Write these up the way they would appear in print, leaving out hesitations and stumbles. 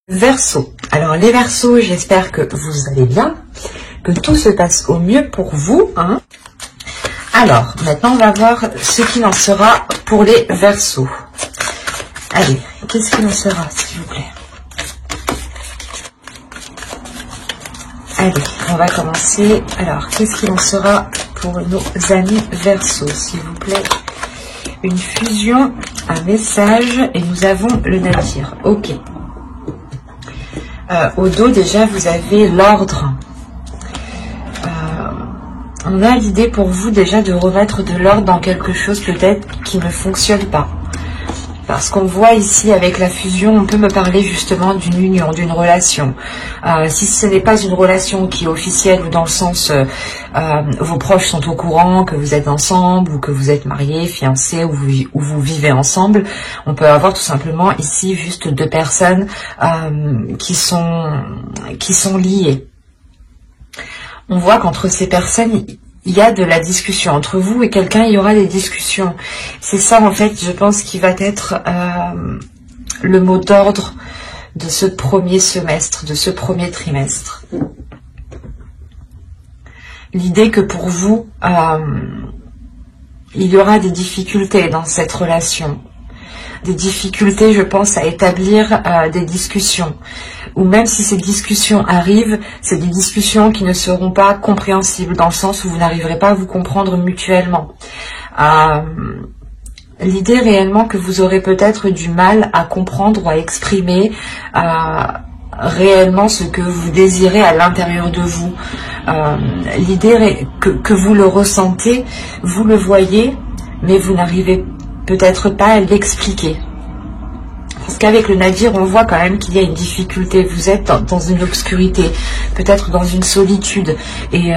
Verseau. Alors les Verseaux, j'espère que vous allez bien, que tout se passe au mieux pour vous. Alors, maintenant on va voir ce qu'il en sera pour les Verseaux. Allez, qu'est-ce qu'il en sera, s'il vous plaît? Allez, on va commencer. Alors, qu'est-ce qu'il en sera pour nos amis Verseaux, s'il vous plaît? Une fusion, un message, et nous avons le navire. Ok. Au dos, déjà, vous avez l'ordre. On a l'idée pour vous, déjà, de remettre de l'ordre dans quelque chose, peut-être, qui ne fonctionne pas. Parce qu'on voit ici, avec la fusion, on peut me parler, justement, d'une union, d'une relation. Si ce n'est pas une relation qui est officielle, ou dans le sens, vos proches sont au courant que vous êtes ensemble, ou que vous êtes mariés, fiancés, ou vous vivez ensemble, on peut avoir tout simplement ici juste deux personnes qui sont liées. On voit qu'entre ces personnes, il y a de la discussion. Entre vous et quelqu'un, il y aura des discussions. C'est ça, en fait, je pense, qui va être le mot d'ordre de ce premier semestre, de ce premier trimestre. L'idée que pour vous, il y aura des difficultés dans cette relation. Des difficultés, je pense, à établir des discussions. Ou même si ces discussions arrivent, c'est des discussions qui ne seront pas compréhensibles, dans le sens où vous n'arriverez pas à vous comprendre mutuellement. L'idée réellement que vous aurez peut-être du mal à comprendre ou à exprimer réellement ce que vous désirez à l'intérieur de vous. L'idée que vous le ressentez, vous le voyez, mais vous n'arrivez peut-être pas à l'expliquer. Parce qu'avec le navire, on voit quand même qu'il y a une difficulté. Vous êtes dans une obscurité, peut-être dans une solitude. Et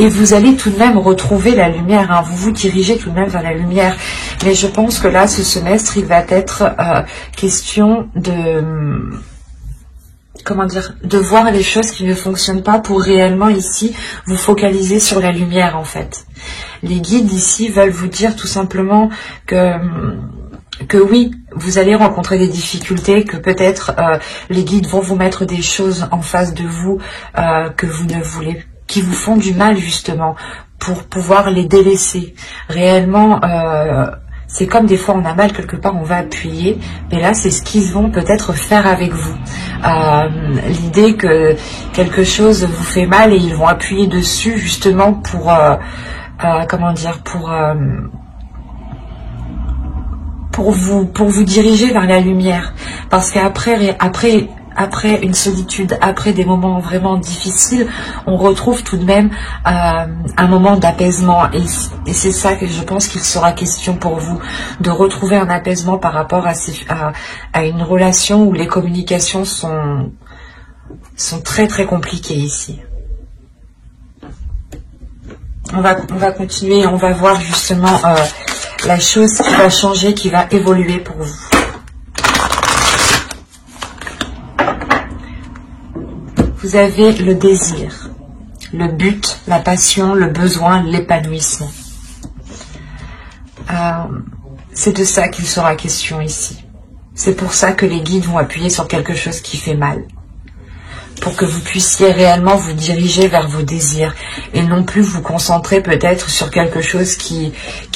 vous allez tout de même retrouver la lumière. Vous vous dirigez tout de même vers la lumière. Mais je pense que là, ce semestre, il va être question de... Comment dire, de voir les choses qui ne fonctionnent pas pour réellement ici vous focaliser sur la lumière, en fait. Les guides ici veulent vous dire tout simplement que oui, vous allez rencontrer des difficultés, que peut-être les guides vont vous mettre des choses en face de vous que vous ne voulez, qui vous font du mal justement, pour pouvoir les délaisser. Réellement, c'est comme des fois on a mal quelque part, on va appuyer, mais là c'est ce qu'ils vont peut-être faire avec vous. L'idée que quelque chose vous fait mal et ils vont appuyer dessus justement pour, comment dire, pour vous diriger vers la lumière. Parce qu'après une solitude, après des moments vraiment difficiles, on retrouve tout de même un moment d'apaisement. Et c'est ça que je pense qu'il sera question pour vous, de retrouver un apaisement par rapport à une relation où les communications sont très très compliquées ici. On va continuer, on va voir justement la chose qui va changer, qui va évoluer pour vous. Vous avez le désir, le but, la passion, le besoin, l'épanouissement. C'est de ça qu'il sera question ici. C'est pour ça que les guides vont appuyer sur quelque chose qui fait mal. Pour que vous puissiez réellement vous diriger vers vos désirs et non plus vous concentrer peut-être sur quelque chose qui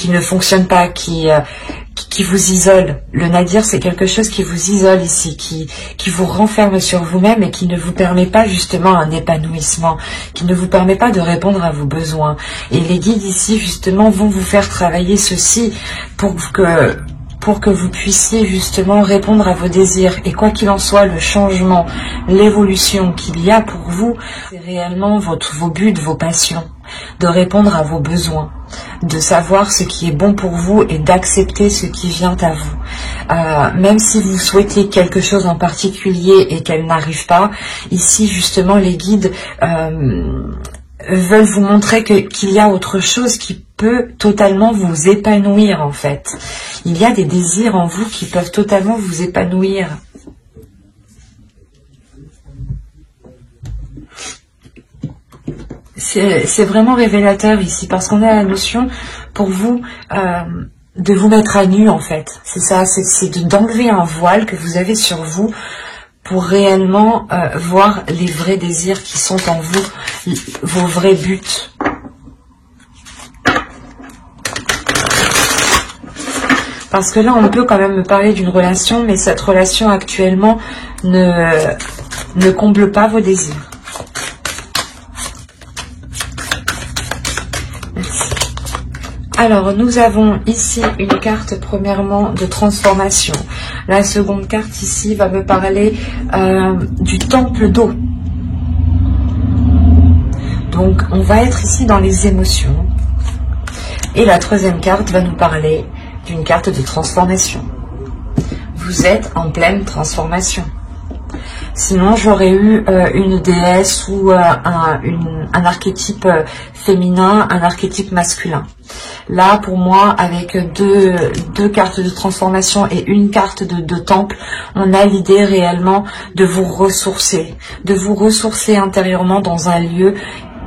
ne fonctionne pas, qui vous isole. Le nadir, c'est quelque chose qui vous isole ici, qui vous renferme sur vous-même et qui ne vous permet pas justement un épanouissement, qui ne vous permet pas de répondre à vos besoins. Et les guides ici justement vont vous faire travailler ceci pour que vous puissiez justement répondre à vos désirs. Et quoi qu'il en soit, le changement, l'évolution qu'il y a pour vous, c'est réellement vos buts, vos passions, de répondre à vos besoins, de savoir ce qui est bon pour vous et d'accepter ce qui vient à vous. Même si vous souhaitez quelque chose en particulier et qu'elle n'arrive pas, ici justement les guides veulent vous montrer qu'il y a autre chose qui peut totalement vous épanouir en fait. Il y a des désirs en vous qui peuvent totalement vous épanouir. C'est vraiment révélateur ici parce qu'on a la notion pour vous vous mettre à nu en fait. C'est ça, c'est d'enlever un voile que vous avez sur vous pour réellement voir les vrais désirs qui sont en vous, vos vrais buts. Parce que là, on peut quand même me parler d'une relation, mais cette relation actuellement ne comble pas vos désirs. Merci. Alors, nous avons ici une carte, premièrement, de transformation. La seconde carte ici va me parler du temple d'eau. Donc, on va être ici dans les émotions. Et la troisième carte va nous parler d'une carte de transformation. Vous êtes en pleine transformation. Sinon, j'aurais eu une déesse ou un archétype féminin, un archétype masculin. Là, pour moi, avec deux cartes de transformation et une carte de temple, on a l'idée réellement de vous ressourcer intérieurement dans un lieu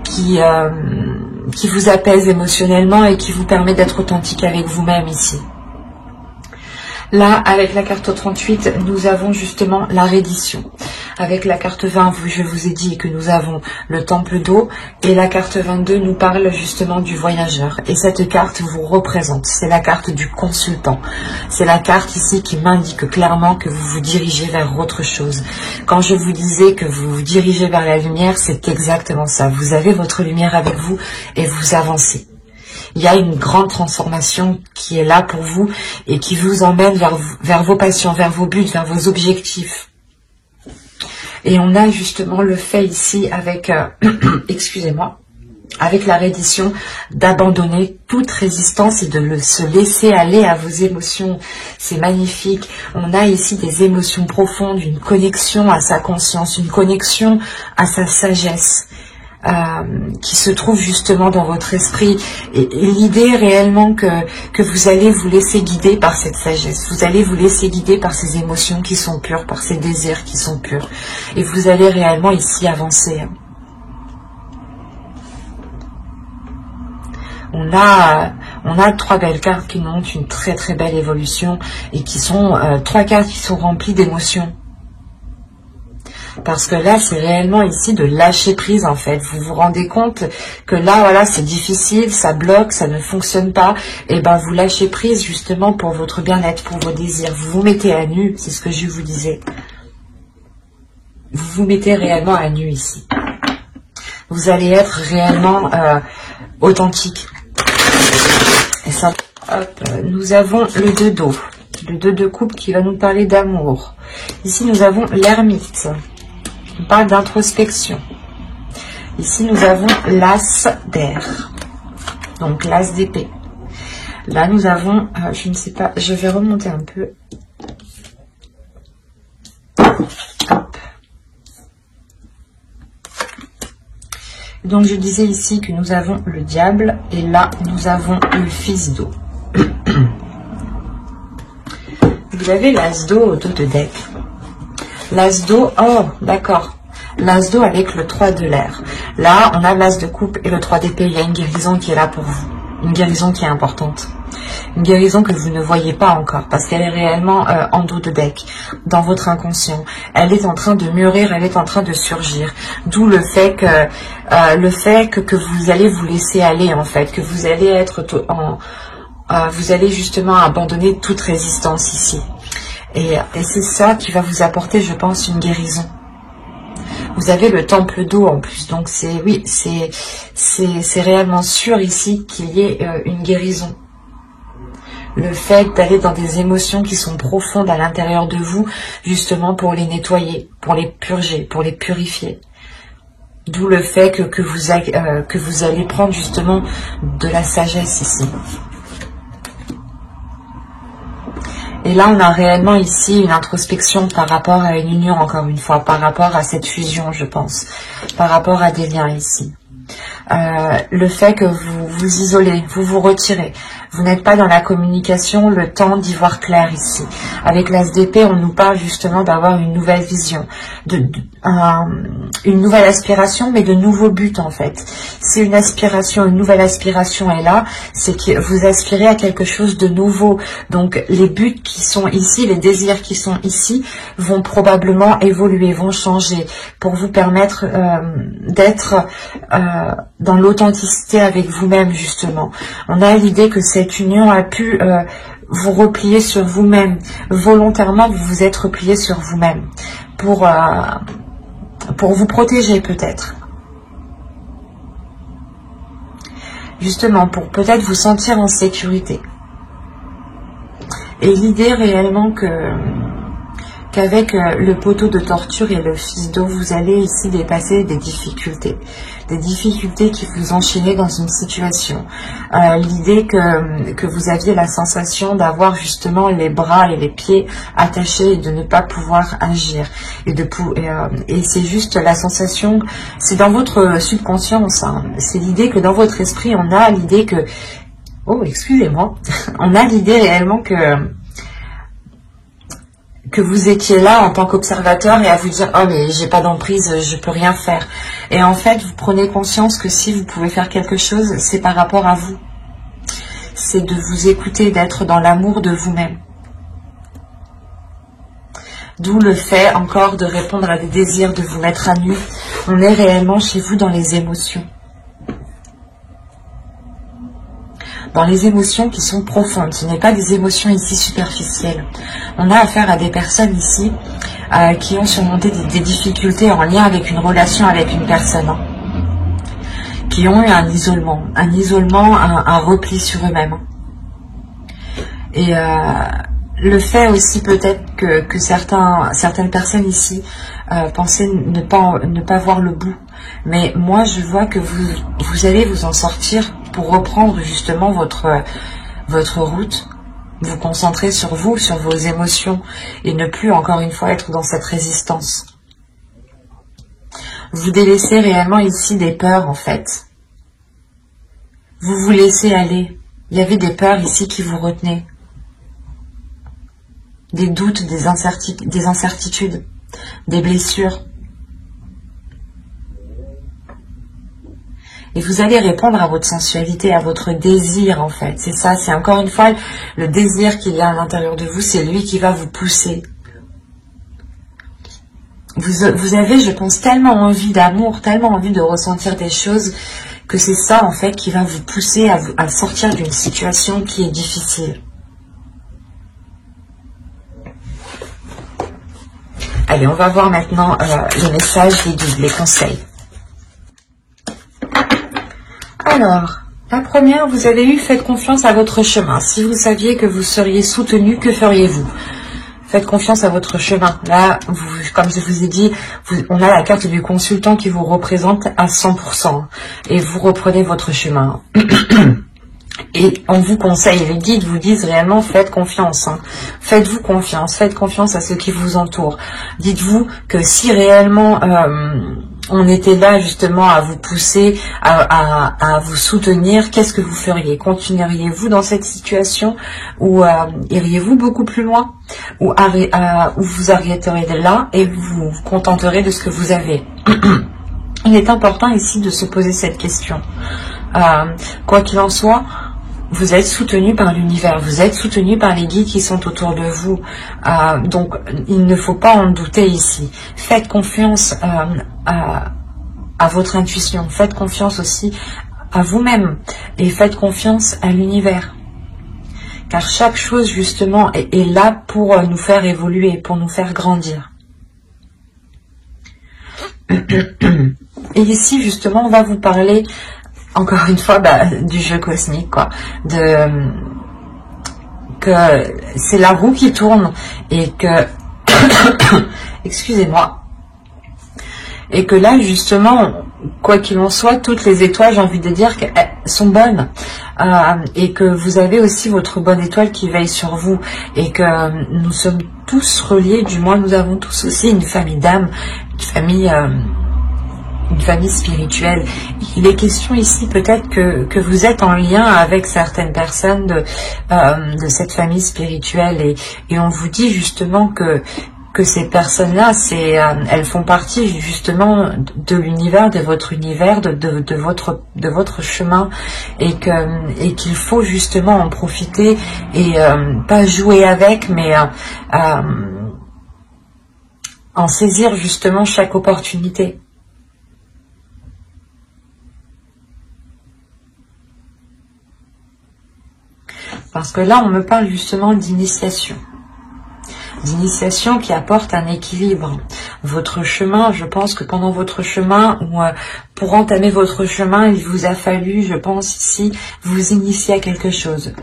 qui vous apaise émotionnellement et qui vous permet d'être authentique avec vous-même ici. Là, avec la carte 38, nous avons justement la reddition. Avec la carte 20, je vous ai dit que nous avons le temple d'eau. Et la carte 22 nous parle justement du voyageur. Et cette carte vous représente. C'est la carte du consultant. C'est la carte ici qui m'indique clairement que vous vous dirigez vers autre chose. Quand je vous disais que vous vous dirigez vers la lumière, c'est exactement ça. Vous avez votre lumière avec vous et vous avancez. Il y a une grande transformation qui est là pour vous et qui vous emmène vers vos passions, vers vos buts, vers vos objectifs. Et on a justement le fait ici avec, excusez-moi, avec la reddition d'abandonner toute résistance et de se laisser aller à vos émotions. C'est magnifique. On a ici des émotions profondes, une connexion à sa conscience, une connexion à sa sagesse. Qui se trouve justement dans votre esprit et l'idée réellement que vous allez vous laisser guider par cette sagesse, vous allez vous laisser guider par ces émotions qui sont pures, par ces désirs qui sont purs et vous allez réellement ici avancer. On a trois belles cartes qui montrent une très très belle évolution et qui sont trois cartes qui sont remplies d'émotions. Parce que là, c'est réellement ici de lâcher prise en fait. Vous vous rendez compte que là, voilà, c'est difficile, ça bloque, ça ne fonctionne pas. Et ben, vous lâchez prise justement pour votre bien-être, pour vos désirs. Vous vous mettez à nu, c'est ce que je vous disais. Vous vous mettez réellement à nu ici. Vous allez être réellement authentique. Et ça, hop, nous avons le 2 d'eau. Le 2 de coupe qui va nous parler d'amour. Ici, nous avons l'ermite. On parle d'introspection. Ici, nous avons l'as d'air. Donc, l'as d'épée. Là, nous avons, je ne sais pas, je vais remonter un peu. Hop. Donc, je disais ici que nous avons le diable. Et là, nous avons le fils d'eau. Vous avez l'as d'eau au dos de deck. L'as d'eau, oh, d'accord. L'as d'eau avec le 3 de l'air. Là, on a l'as de coupe et le 3 d'épée. Il y a une guérison qui est là pour vous. Une guérison qui est importante. Une guérison que vous ne voyez pas encore parce qu'elle est réellement en dos de deck, dans votre inconscient. Elle est en train de mûrir, elle est en train de surgir. D'où le fait que vous allez vous laisser aller en fait, que vous allez être vous allez justement abandonner toute résistance ici. Et c'est ça qui va vous apporter, je pense, une guérison. Vous avez le temple d'eau en plus, donc c'est réellement sûr ici qu'il y ait une guérison. Le fait d'aller dans des émotions qui sont profondes à l'intérieur de vous, justement pour les nettoyer, pour les purger, pour les purifier. D'où le fait que vous allez prendre justement de la sagesse ici. Et là, on a réellement ici une introspection par rapport à une union, encore une fois, par rapport à cette fusion, je pense, par rapport à des liens ici. Le fait que vous vous isolez, vous vous retirez, Vous n'êtes pas dans la communication, le temps d'y voir clair ici. Avec l'As d'épée, on nous parle justement d'avoir une nouvelle vision, une nouvelle aspiration, mais de nouveaux buts en fait. Si une aspiration, une nouvelle aspiration est là, c'est que vous aspirez à quelque chose de nouveau. Donc les buts qui sont ici, les désirs qui sont ici, vont probablement évoluer, vont changer, pour vous permettre d'être dans l'authenticité avec vous-même justement. On a l'idée que cette union a pu vous replier sur vous-même. Volontairement, vous vous êtes replié sur vous-même pour vous protéger peut-être. Justement, pour peut-être vous sentir en sécurité. Et l'idée réellement qu'avec le poteau de torture et le fils d'eau, vous allez ici dépasser des difficultés qui vous enchaînaient dans une situation. L'idée que vous aviez la sensation d'avoir justement les bras et les pieds attachés et de ne pas pouvoir agir. Et c'est juste la sensation, c'est dans votre subconscience, hein, c'est l'idée que dans votre esprit, on a l'idée que, oh excusez-moi, on a l'idée réellement que vous étiez là en tant qu'observateur et à vous dire « Oh mais j'ai pas d'emprise, je peux rien faire ». Et en fait, vous prenez conscience que si vous pouvez faire quelque chose, c'est par rapport à vous. C'est de vous écouter, d'être dans l'amour de vous-même. D'où le fait encore de répondre à des désirs, de vous mettre à nu. On est réellement chez vous dans les émotions. Dans les émotions qui sont profondes. Ce n'est pas des émotions ici superficielles. On a affaire à des personnes ici qui ont surmonté des difficultés en lien avec une relation avec une personne. Hein, qui ont eu un isolement, un repli sur eux-mêmes. Et le fait aussi peut-être que certaines personnes ici pensaient ne pas voir le bout. Mais moi je vois que vous allez vous en sortir pour reprendre justement votre route, vous concentrer sur vous, sur vos émotions et ne plus encore une fois être dans cette résistance. Vous délaissez réellement ici des peurs en fait. Vous vous laissez aller. Il y avait des peurs ici qui vous retenaient. Des doutes, des incertitudes, des blessures. Et vous allez répondre à votre sensualité, à votre désir en fait. C'est ça, c'est encore une fois le désir qu'il y a à l'intérieur de vous, c'est lui qui va vous pousser. Vous avez, je pense, tellement envie d'amour, tellement envie de ressentir des choses, que c'est ça en fait qui va vous pousser à sortir d'une situation qui est difficile. Allez, on va voir maintenant les messages des guides, les conseils. Alors, la première, vous avez eu « Faites confiance à votre chemin ». Si vous saviez que vous seriez soutenu, que feriez-vous? Faites confiance à votre chemin. Là, comme je vous ai dit, on a la carte du consultant qui vous représente à 100%. Et vous reprenez votre chemin. Et on vous conseille, les guides vous disent réellement, faites confiance. Hein. Faites-vous confiance, faites confiance à ceux qui vous entourent. Dites-vous que si réellement on était là justement à vous pousser, à vous soutenir, qu'est-ce que vous feriez? Continueriez-vous dans cette situation ou iriez-vous beaucoup plus loin? Ou vous arrêterez là et vous vous contenterez de ce que vous avez? Il est important ici de se poser cette question. Quoi qu'il en soit, vous êtes soutenu par l'univers, vous êtes soutenu par les guides qui sont autour de vous. Donc, il ne faut pas en douter ici. Faites confiance à votre intuition, faites confiance aussi à vous-même et faites confiance à l'univers. Car chaque chose, justement, est là pour nous faire évoluer, pour nous faire grandir. Et ici, justement, on va vous parler, encore une fois, du jeu cosmique, quoi. Que c'est la roue qui tourne et que... Excusez-moi. Et que là, justement, quoi qu'il en soit, toutes les étoiles, j'ai envie de dire qu'elles sont bonnes. Et que vous avez aussi votre bonne étoile qui veille sur vous. Et que nous sommes tous reliés, du moins nous avons tous aussi une famille d'âme, une famille spirituelle. Il est question ici peut-être que vous êtes en lien avec certaines personnes de cette famille spirituelle et on vous dit justement que ces personnes-là, elles font partie justement de l'univers, de votre univers, de votre chemin et qu'il faut justement en profiter et pas jouer avec, mais en saisir justement chaque opportunité. Parce que là, on me parle justement d'initiation. D'initiation qui apporte un équilibre. Votre chemin, je pense que pendant votre chemin, ou pour entamer votre chemin, il vous a fallu, je pense ici, vous initier à quelque chose.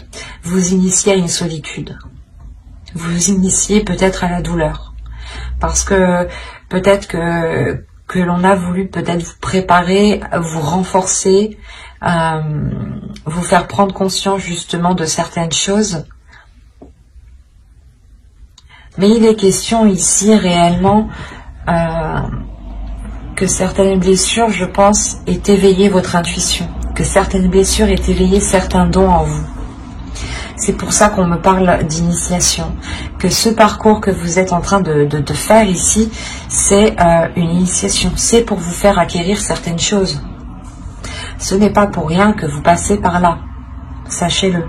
Vous initier à une solitude. Vous initier peut-être à la douleur. Parce que peut-être que l'on a voulu peut-être vous préparer, vous renforcer, vous faire prendre conscience justement de certaines choses. Mais il est question ici réellement que certaines blessures, je pense, aient éveillé votre intuition, que certaines blessures aient éveillé certains dons en vous. C'est pour ça qu'on me parle d'initiation, que ce parcours que vous êtes en train de faire ici, c'est une initiation, c'est pour vous faire acquérir certaines choses. Ce n'est pas pour rien que vous passez par là, sachez-le.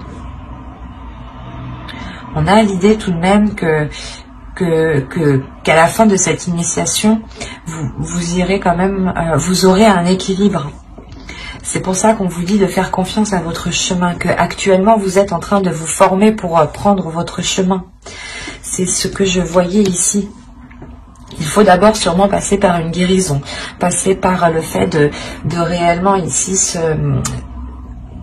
On a l'idée tout de même qu'à la fin de cette initiation, vous irez quand même, vous aurez un équilibre. C'est pour ça qu'on vous dit de faire confiance à votre chemin, que actuellement vous êtes en train de vous former pour prendre votre chemin. C'est ce que je voyais ici. Il faut d'abord sûrement passer par une guérison, passer par le fait de réellement ici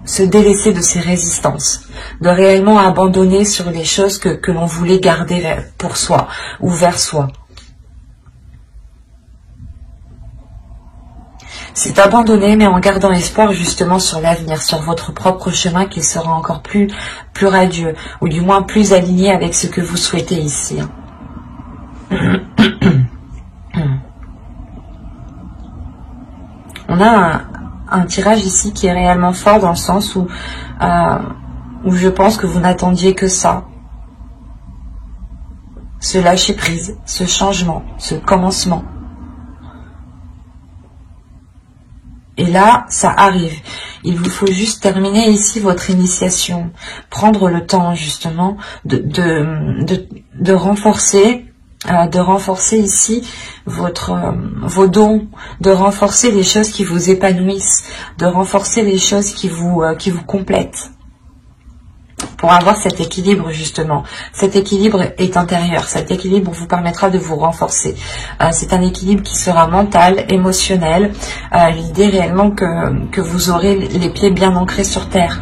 se délaisser de ses résistances, de réellement abandonner sur les choses que l'on voulait garder pour soi ou vers soi. C'est abandonner, mais en gardant espoir justement sur l'avenir, sur votre propre chemin qui sera encore plus radieux, ou du moins plus aligné avec ce que vous souhaitez ici. On a un tirage ici qui est réellement fort dans le sens où je pense que vous n'attendiez que ça. Ce lâcher prise, ce changement, ce commencement. Et là, ça arrive. Il vous faut juste terminer ici votre initiation. Prendre le temps justement de renforcer ici vos dons, de renforcer les choses qui vous épanouissent, de renforcer les choses qui vous complètent. Pour avoir cet équilibre justement. Cet équilibre est intérieur. Cet équilibre vous permettra de vous renforcer. C'est un équilibre qui sera mental, émotionnel. L'idée réellement que vous aurez les pieds bien ancrés sur terre.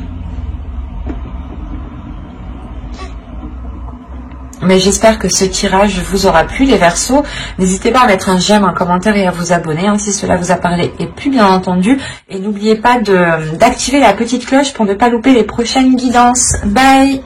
Mais j'espère que ce tirage vous aura plu, les Verseaux. N'hésitez pas à mettre un j'aime, un commentaire et à vous abonner si cela vous a parlé et plu, bien entendu. Et n'oubliez pas d'activer la petite cloche pour ne pas louper les prochaines guidances. Bye!